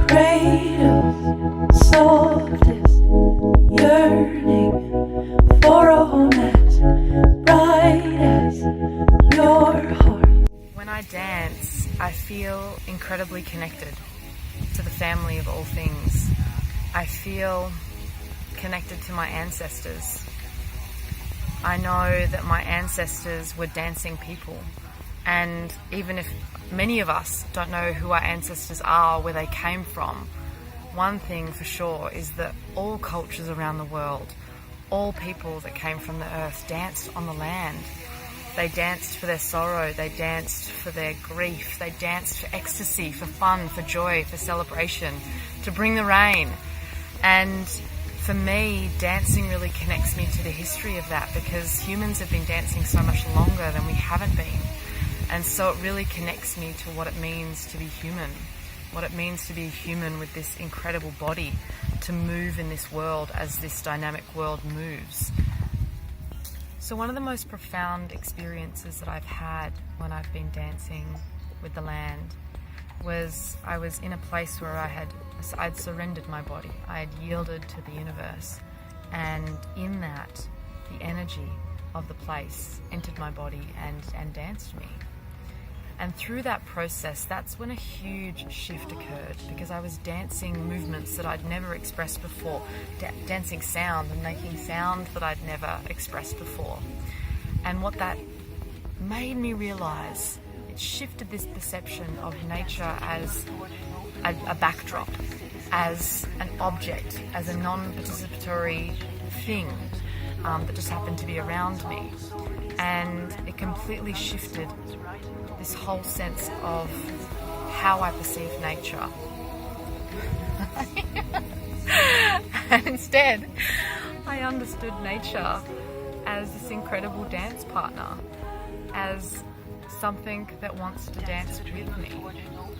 Cradles, softest yearning for a home as bright as your heart. When I dance, I feel incredibly connected to the family of all things. I feel connected to my ancestors. I know that my ancestors were dancing people, and even if many of us don't know who our ancestors are, where they came from, one thing for sure is that all cultures around the world, all people that came from the earth danced on the land. They danced for their sorrow, they danced for their grief, they danced for ecstasy, for fun, for joy, for celebration, to bring the rain. And for me, dancing really connects me to the history of that, because humans have been dancing so much longer than we haven't been. And so it really connects me to what it means to be human, what it means to be human with this incredible body, to move in this world as this dynamic world moves. So one of the most profound experiences that I've had when I've been dancing with the land was I was in a place where I'd surrendered my body. I had yielded to the universe, and in that, the energy of the place entered my body and danced me. And through that process, that's when a huge shift occurred, because I was dancing movements that I'd never expressed before, dancing sound and making sound that I'd never expressed before. And what that made me realize, it shifted this perception of nature as a backdrop, as an object, as a non-participatory thing that just happened to be around me. And it completely shifted this whole sense of how I perceive nature. And instead, I understood nature as this incredible dance partner, as something that wants to dance with me,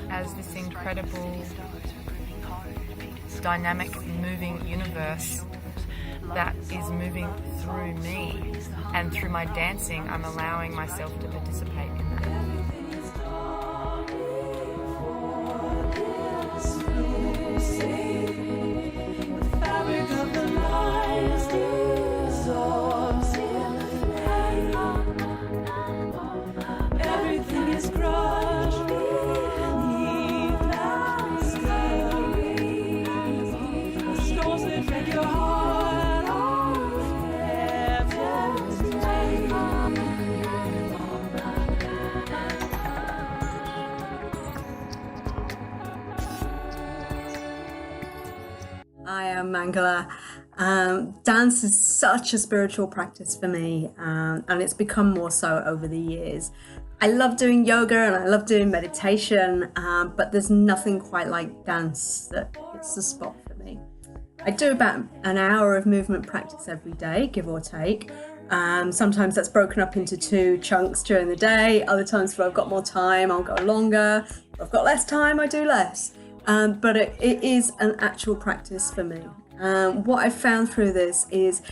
as this incredible, dynamic, moving universe that is moving through me, and through my dancing, I'm allowing myself to participate in that. I am Mangala. Dance is such a spiritual practice for me, and it's become more so over the years. I love doing yoga and I love doing meditation, but there's nothing quite like dance that hits the spot for me. I do about an hour of movement practice every day, give or take. Sometimes that's broken up into 2 chunks during the day. Other times, if I've got more time, I'll go longer. If I've got less time, I do less. But it is an actual practice for me. What I've found through this is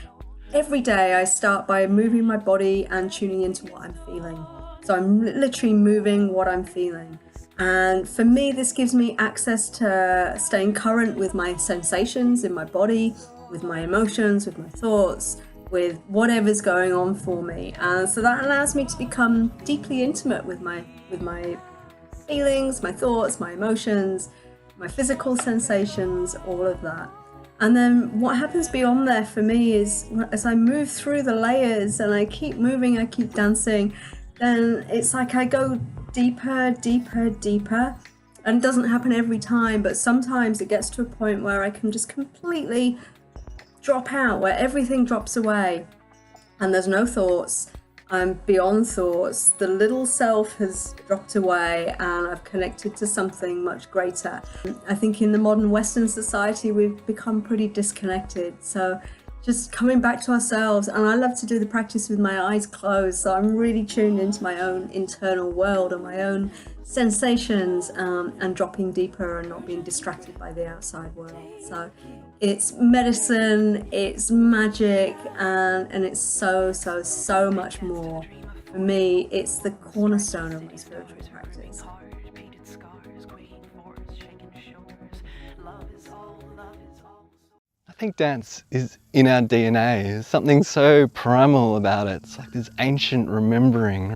every day I start by moving my body and tuning into what I'm feeling. So I'm literally moving what I'm feeling. And for me, this gives me access to staying current with my sensations in my body, with my emotions, with my thoughts, with whatever's going on for me. So that allows me to become deeply intimate with my feelings, my thoughts, my emotions, my physical sensations, all of that. And then what happens beyond there for me is, as I move through the layers and I keep moving, I keep dancing, then it's like I go deeper, deeper, deeper. And it doesn't happen every time, but sometimes it gets to a point where I can just completely drop out, where everything drops away and there's no thoughts. I'm beyond thoughts. The little self has dropped away and I've connected to something much greater. I think in the modern Western society, we've become pretty disconnected. So just coming back to ourselves. And I love to do the practice with my eyes closed. So I'm really tuned into my own internal world and my own sensations, and dropping deeper and not being distracted by the outside world. So it's medicine, it's magic, and it's so much more. For me, it's the cornerstone of my spiritual practice. I think dance is in our DNA. There's something so primal about it. It's like this ancient remembering.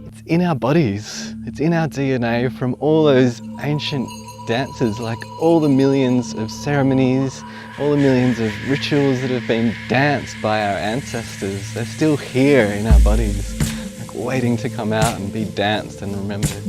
It's in our bodies. It's in our DNA from all those ancient dances, like all the millions of ceremonies, all the millions of rituals that have been danced by our ancestors. They're still here in our bodies, like waiting to come out and be danced and remembered.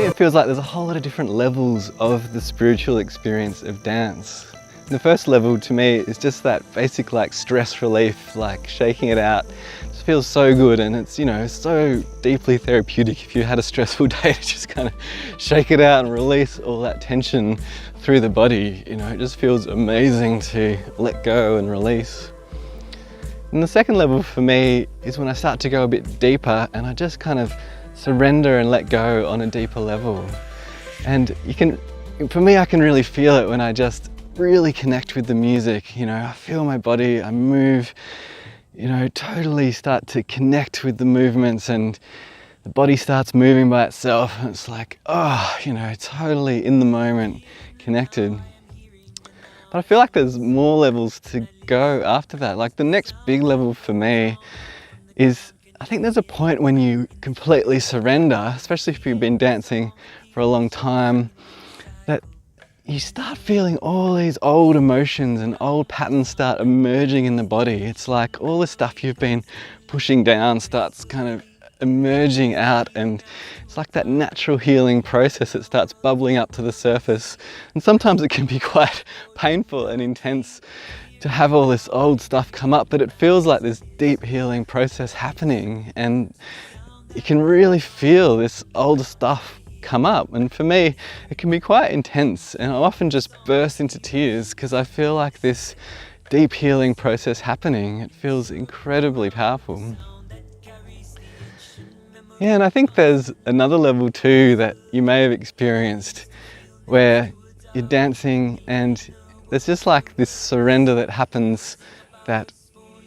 It feels like there's a whole lot of different levels of the spiritual experience of dance. The first level to me is just that basic like stress relief, like shaking it out. It just feels so good, and it's, you know, so deeply therapeutic if you had a stressful day to just kind of shake it out and release all that tension through the body. You know, it just feels amazing to let go and release. And the second level for me is when I start to go a bit deeper and I just kind of surrender and let go on a deeper level. And for me, I can really feel it when I just really connect with the music. You know, I feel my body, I move, you know, totally start to connect with the movements, and the body starts moving by itself, and it's like, oh, you know, totally in the moment, connected. But I feel like there's more levels to go after that. Like the next big level for me is, I think there's a point when you completely surrender, especially if you've been dancing for a long time, that you start feeling all these old emotions and old patterns start emerging in the body. It's like all the stuff you've been pushing down starts kind of emerging out, and it's like that natural healing process that starts bubbling up to the surface. And sometimes it can be quite painful and intense to have all this old stuff come up, but it feels like this deep healing process happening, and you can really feel this old stuff come up. And for me, it can be quite intense, and I often just burst into tears because I feel like this deep healing process happening. It feels incredibly powerful. Yeah, and I think there's another level too that you may have experienced where you're dancing and there's just like this surrender that happens, that,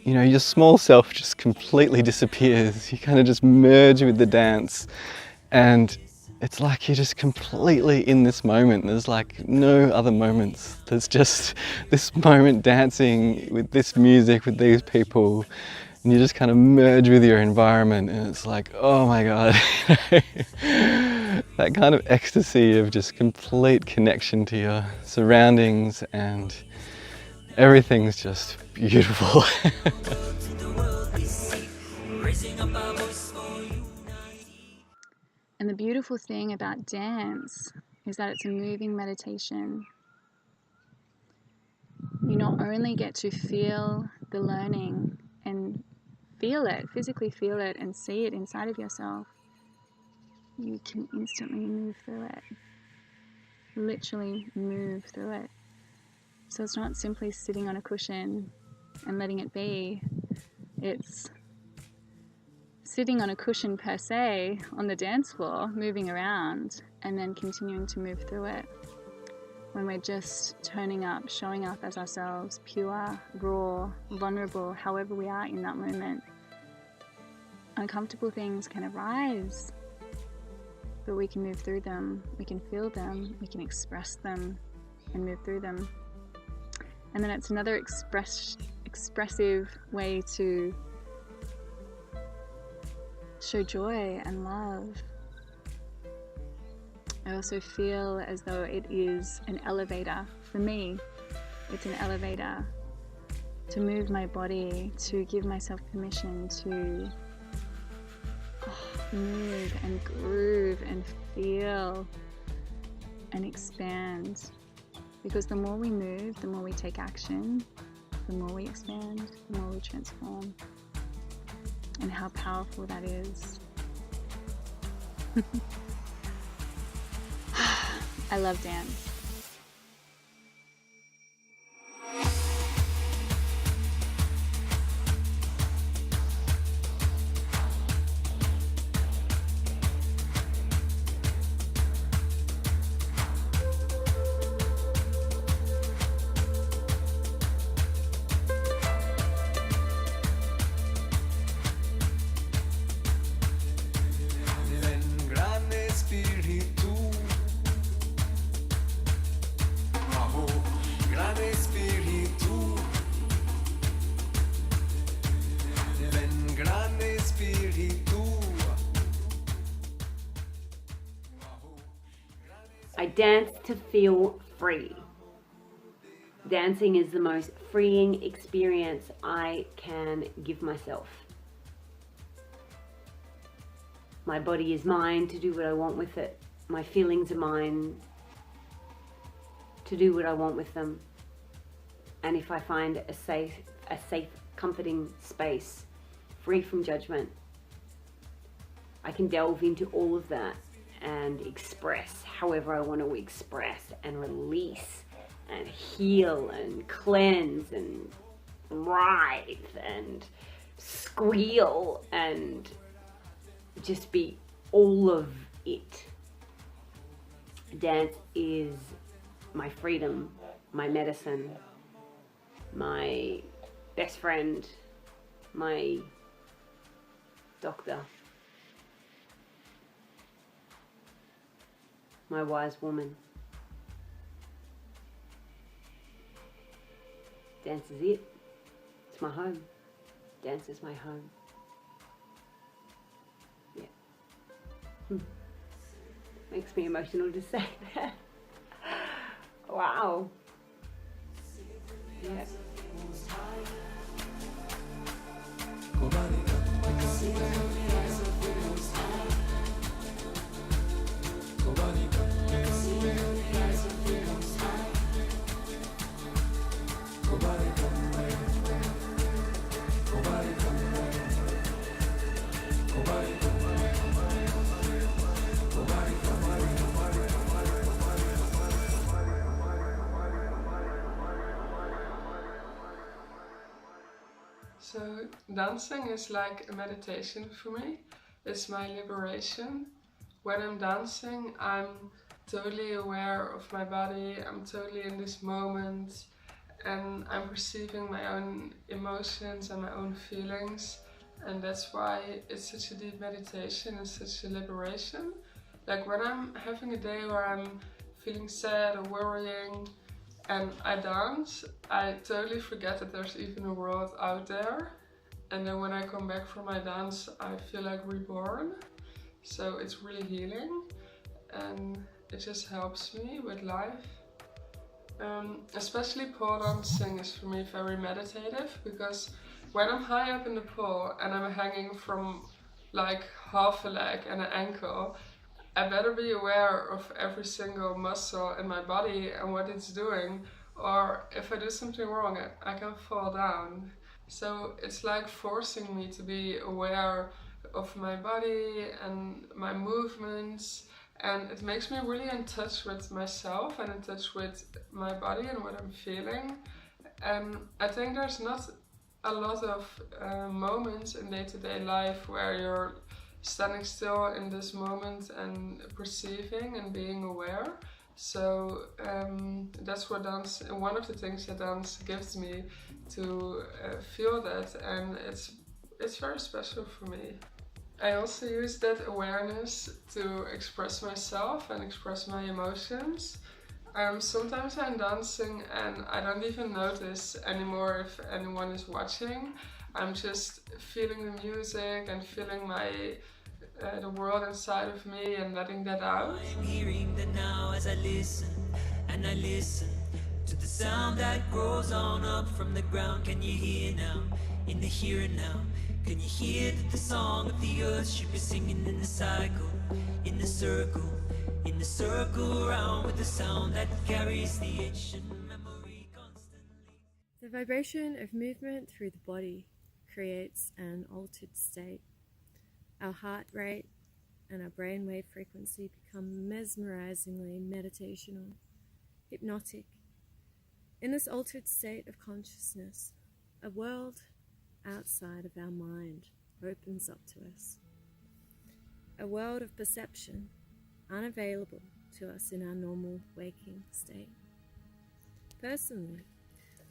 you know, your small self just completely disappears. You kind of just merge with the dance, and it's like you're just completely in this moment. There's like no other moments. There's just this moment dancing with this music, with these people, and you just kind of merge with your environment, and it's like, oh my God. That kind of ecstasy of just complete connection to your surroundings, and everything's just beautiful. And the beautiful thing about dance is that it's a moving meditation. You not only get to feel the learning and feel it, physically feel it and see it inside of yourself, you can instantly move through it. Literally move through it. So it's not simply sitting on a cushion and letting it be. It's sitting on a cushion per se on the dance floor, moving around, and then continuing to move through it. When we're just turning up, showing up as ourselves, pure, raw, vulnerable, however we are in that moment. Uncomfortable things can arise, but we can move through them, we can feel them, we can express them and move through them. And then it's another expressive way to show joy and love. I also feel as though it is an elevator. For me, it's an elevator to move my body, to give myself permission to move and groove and feel and expand. Because the more we move, the more we take action, the more we expand, the more we transform, and how powerful that is. I love dance. Ven gran espíritu, bajo gran espíritu, ven gran espíritu. I dance to feel free. Dancing is the most freeing experience I can give myself. My body is mine to do what I want with it. My feelings are mine to do what I want with them. And if I find a safe, comforting space, free from judgment, I can delve into all of that and express however I want to express and release and heal and cleanse and writhe and squeal and just be all of it. Dance is my freedom, my medicine, my best friend, my doctor, my wise woman. Dance is it. It's my home. Dance is my home. Yeah. Makes me emotional to say that. Wow. Yeah. So dancing is like a meditation for me. It's my liberation. When I'm dancing, I'm totally aware of my body. I'm totally in this moment and I'm perceiving my own emotions and my own feelings. And that's why it's such a deep meditation and such a liberation. Like when I'm having a day where I'm feeling sad or worrying, and I dance, I totally forget that there's even a world out there. And then when I come back from my dance, I feel like reborn. So it's really healing and it just helps me with life. Especially pole dancing is for me very meditative, because when I'm high up in the pole and I'm hanging from like half a leg and an ankle, I better be aware of every single muscle in my body and what it's doing, or if I do something wrong, I can fall down. So it's like forcing me to be aware of my body and my movements, and it makes me really in touch with myself and in touch with my body and what I'm feeling. And I think there's not a lot of moments in day-to-day life where you're standing still in this moment and perceiving and being aware. So that's what dance, one of the things that dance gives me, to feel that, and it's very special for me. I also use that awareness to express myself and express my emotions. Sometimes I'm dancing and I don't even notice anymore if anyone is watching. I'm just feeling the music and feeling the world inside of me and letting that out. I'm hearing that now as I listen, and I listen to the sound that grows on up from the ground. Can you hear now, in the here and now? Can you hear that the song of the earth should be singing in the cycle, in the circle around with the sound that carries the ancient memory constantly? The vibration of movement through the body creates an altered state. Our heart rate and our brainwave frequency become mesmerizingly meditational, hypnotic. In this altered state of consciousness, a world outside of our mind opens up to us. A world of perception unavailable to us in our normal waking state. Personally,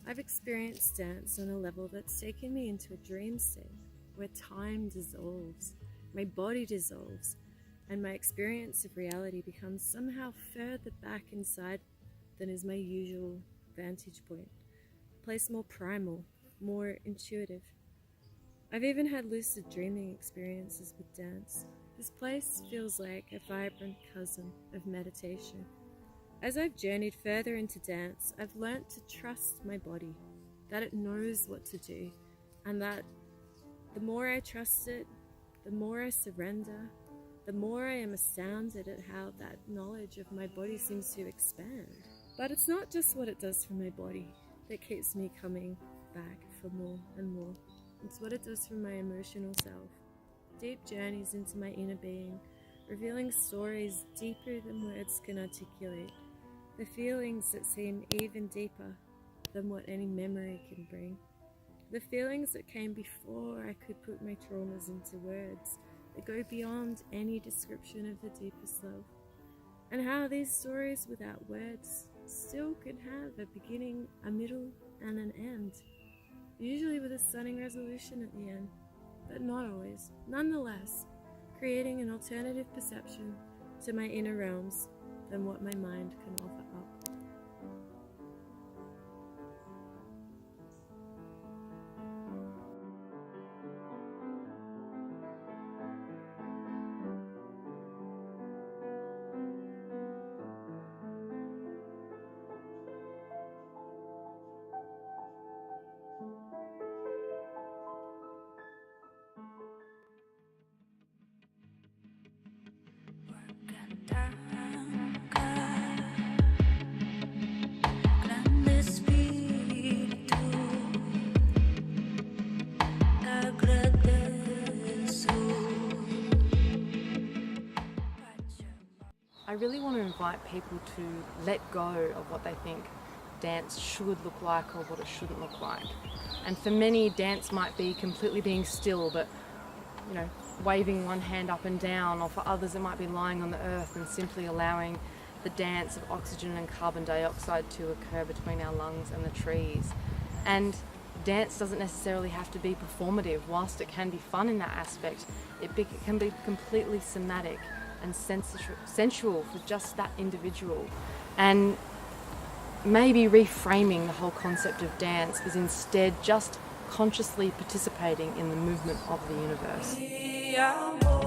I've experienced dance on a level that's taken me into a dream state where time dissolves, my body dissolves, and my experience of reality becomes somehow further back inside than is my usual vantage point, a place more primal, more intuitive. I've even had lucid dreaming experiences with dance. This place feels like a vibrant cousin of meditation. As I've journeyed further into dance, I've learnt to trust my body, that it knows what to do, and that the more I trust it, the more I surrender, the more I am astounded at how that knowledge of my body seems to expand. But it's not just what it does for my body that keeps me coming back for more and more. It's what it does for my emotional self. Deep journeys into my inner being, revealing stories deeper than words can articulate. The feelings that seem even deeper than what any memory can bring. The feelings that came before I could put my traumas into words, that go beyond any description of the deepest love. And how these stories without words still can have a beginning, a middle, and an end. Usually with a stunning resolution at the end, but not always. Nonetheless, creating an alternative perception to my inner realms than what my mind can offer up. I really want to invite people to let go of what they think dance should look like or what it shouldn't look like. And for many, dance might be completely being still, but waving one hand up and down, or for others it might be lying on the earth and simply allowing the dance of oxygen and carbon dioxide to occur between our lungs and the trees. And dance doesn't necessarily have to be performative. Whilst it can be fun in that aspect, it can be completely somatic and sensual for just that individual. And maybe reframing the whole concept of dance is instead just consciously participating in the movement of the universe.